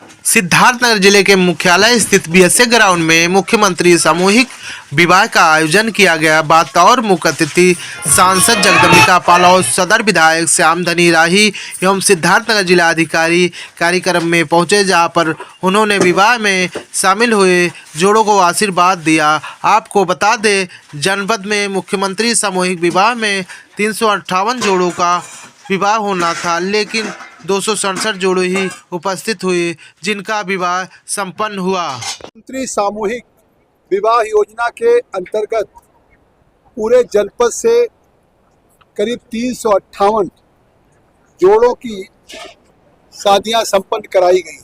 सिद्धार्थनगर जिले के मुख्यालय स्थित बीएसए ग्राउंड में मुख्यमंत्री सामूहिक विवाह का आयोजन किया गया। बतौर मुख्य अतिथि सांसद जगदम्बिका पाल और सदर विधायक श्यामधनी राही एवं सिद्धार्थनगर जिला अधिकारी कार्यक्रम में पहुंचे, जहां पर उन्होंने विवाह में शामिल हुए जोड़ों को आशीर्वाद दिया। आपको बता दें, जनपद में मुख्यमंत्री सामूहिक विवाह में 358 जोड़ों का विवाह होना था, लेकिन 267 जोड़े ही उपस्थित हुए, जिनका विवाह संपन्न हुआ। मुख्यमंत्री सामूहिक विवाह योजना के अंतर्गत पूरे जनपद से करीब 358 जोड़ों की शादियां संपन्न कराई गई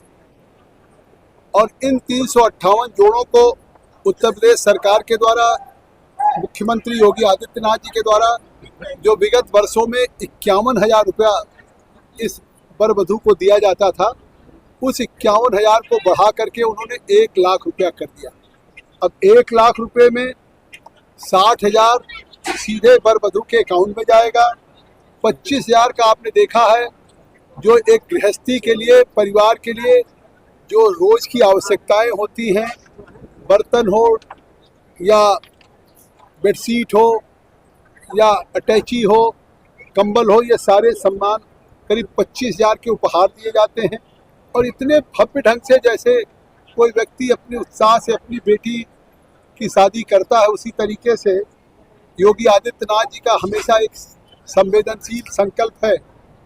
और इन 358 जोड़ों को उत्तर प्रदेश सरकार के द्वारा, मुख्यमंत्री योगी आदित्यनाथ जी के द्वारा जो विगत वर्षों में 51,000 रुपया इस वर वधू को दिया जाता था, उस 51,000 को बढ़ा करके उन्होंने 1 लाख रुपया कर दिया। अब 1 लाख रुपए में 60,000 सीधे वर वधू के अकाउंट में जाएगा। 25,000 का आपने देखा है जो एक गृहस्थी के लिए, परिवार के लिए जो रोज की आवश्यकताएं होती हैं, बर्तन हो या बेडशीट हो या अटैची हो, कंबल हो, ये सारे सामान करीब 25,000 के उपहार दिए जाते हैं। और इतने भव्य ढंग से जैसे कोई व्यक्ति अपने उत्साह से अपनी बेटी की शादी करता है, उसी तरीके से योगी आदित्यनाथ जी का हमेशा एक संवेदनशील संकल्प है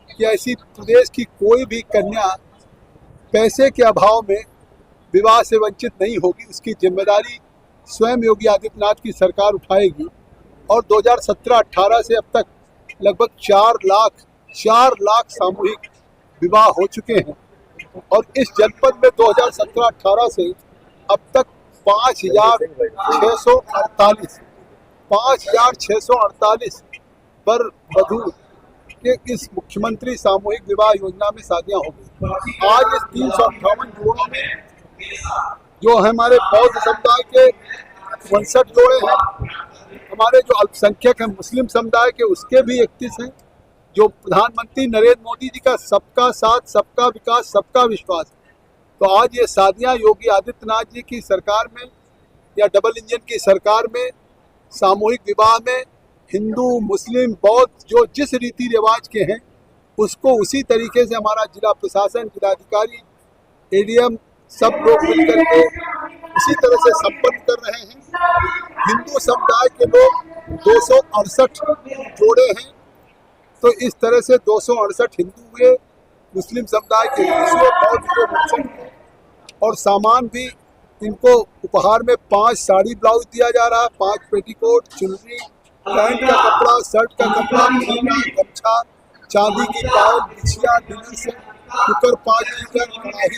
कि ऐसी प्रदेश की कोई भी कन्या पैसे के अभाव में विवाह से वंचित नहीं होगी। उसकी जिम्मेदारी स्वयं योगी आदित्यनाथ की सरकार उठाएगी। और 2017-18 से अब तक लगभग 4 लाख सामूहिक विवाह हो चुके हैं और इस जनपद में 2017-18 से अब तक 5,648 वर वधू के इस मुख्यमंत्री सामूहिक विवाह योजना में शादियां हो गई। आज इस 358 जोड़ों में जो हमारे बौद्ध समुदाय के 59 जोड़े हैं, हमारे जो अल्पसंख्यक हैं मुस्लिम समुदाय के, उसके भी 31 हैं, जो प्रधानमंत्री नरेंद्र मोदी जी का सबका साथ, सबका विकास, सबका विश्वास। तो आज ये शादियां योगी आदित्यनाथ जी की सरकार में या डबल इंजन की सरकार में सामूहिक विवाह में हिंदू, मुस्लिम, बौद्ध जो जिस रीति रिवाज के हैं उसको उसी तरीके से हमारा जिला प्रशासन, जिलाधिकारी, एडीएम सब लोग मिलकर के उसी तरह से संपन्न कर रहे हैं। हिंदू समुदाय के लोग 268 जोड़े हैं, तो इस तरह से 268 हिंदू हुए, मुस्लिम समुदाय के 20 बौद्ध के 59 हुए। और सामान भी इनको उपहार में 5 साड़ी ब्लाउज दिया जा रहा है, 5 पेटीकोट, चुनरी, पैंट का कपड़ा, शर्ट का कपड़ा, गमछा, चांदी की पायल, बिछिया, डिनर सेट, कुकर, 5 लीटर, कढ़ाई,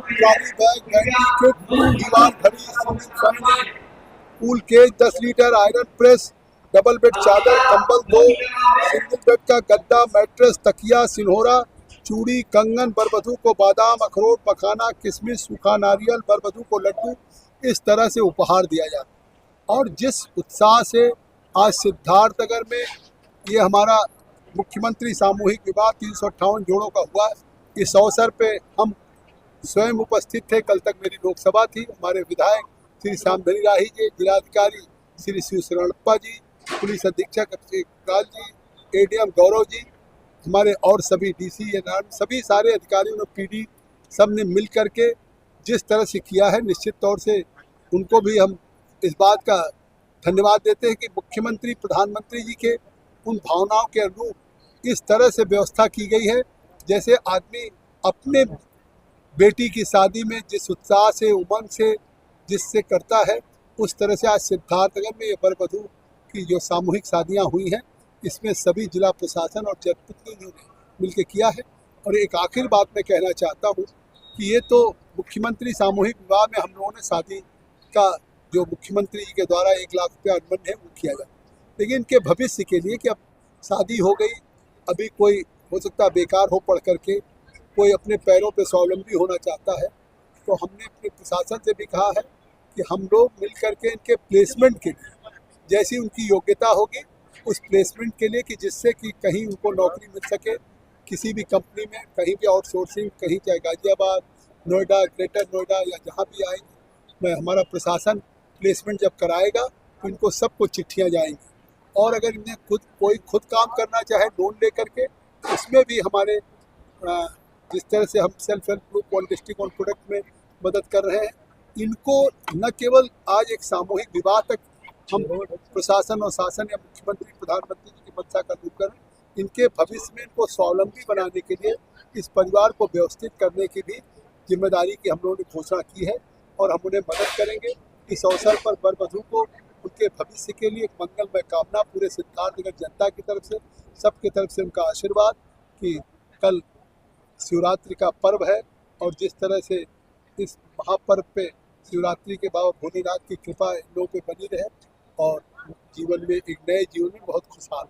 ट्रॉली बैग, बैंडी किट, दीवार घड़ी, सीलिंग फैन, पूल केज, 10 litre, iron press, double bed चादर, कंबल 2, सिंगल बेड का गद्दा, मैट्रेस, तकिया, सिन्होरा, चूड़ी, कंगन, बरबधू को बादाम, अखरोट, मखाना, किशमिश, सूखा नारियल, बरबधू को लड्डू, इस तरह से उपहार दिया जाता। और जिस उत्साह से आज सिद्धार्थनगर में ये हमारा मुख्यमंत्री सामूहिक विवाह 358 जोड़ों का हुआ, इस अवसर पे हम स्वयं उपस्थित थे। कल तक मेरी लोकसभा थी। हमारे विधायक श्री श्यामधनी राही जी, जिलाधिकारी श्री शिव शरणप्पा जी, पुलिस अधीक्षक काल जी, एडीएम गौरव जी, हमारे और सभी डीसी, सभी सारे अधिकारियों ने, पीडी, सब ने मिल करके जिस तरह से किया है, निश्चित तौर से उनको भी हम इस बात का धन्यवाद देते हैं कि मुख्यमंत्री, प्रधानमंत्री जी के उन भावनाओं के अनुरूप इस तरह से व्यवस्था की गई है, जैसे आदमी अपने बेटी की शादी में जिस उत्साह से, उमंग से जिससे करता है, उस तरह से आज सिद्धार्थनगर में ये वर वधू की जो सामूहिक शादियां हुई हैं, इसमें सभी जिला प्रशासन और जनप्रतिनिधियों ने मिलकर किया है। और एक आखिर बात मैं कहना चाहता हूँ कि ये तो मुख्यमंत्री सामूहिक विवाह में हम लोगों ने शादी का जो मुख्यमंत्री जी के द्वारा 1 लाख रुपया अनुबंध है वो किया जाए, लेकिन इनके भविष्य के लिए कि अब शादी हो गई, अभी कोई हो सकता है बेकार हो पढ़ करके, कोई अपने पैरों पे स्वावलंबी होना चाहता है, तो हमने अपने प्रशासन से भी कहा है कि हम लोग मिल करके इनके प्लेसमेंट के लिए, जैसी उनकी योग्यता होगी उस प्लेसमेंट के लिए, कि जिससे कि कहीं उनको नौकरी मिल सके किसी भी कंपनी में, कहीं भी आउटसोर्सिंग, कहीं चाहे गाजियाबाद, नोएडा, ग्रेटर नोएडा या जहाँ भी आएंगे, मैं हमारा प्रशासन प्लेसमेंट जब कराएगा तो इनको सबको चिट्ठियाँ जाएंगी। और अगर इन्हें कोई खुद काम करना चाहे लोन लेकर के, उसमें भी हमारे जिस तरह से हम सेल्फ हेल्प ग्रुप और डिस्ट्रिक्ट ऑन प्रोडक्ट में मदद कर रहे हैं, इनको न केवल आज एक सामूहिक विवाह तक हम प्रशासन और शासन या मुख्यमंत्री प्रधानमंत्री जी की मंशा का रूप करें, इनके भविष्य में इनको स्वावलंबी बनाने के लिए इस परिवार को व्यवस्थित करने की भी जिम्मेदारी की हम लोगों ने घोषणा की है और हम उन्हें मदद करेंगे। इस अवसर पर वर वधू को उनके भविष्य के लिए एक मंगलमय कामना, पूरे सिद्धार्थनगर जनता की तरफ से, सबकी तरफ से उनका आशीर्वाद कि कल शिवरात्रि का पर्व है और जिस तरह से इस महापर्व पे शिवरात्रि के बाबा भोलेनाथ की कृपा इन लोगों पे बनी रहे और जीवन में एक नए जीवन में बहुत खुशहाल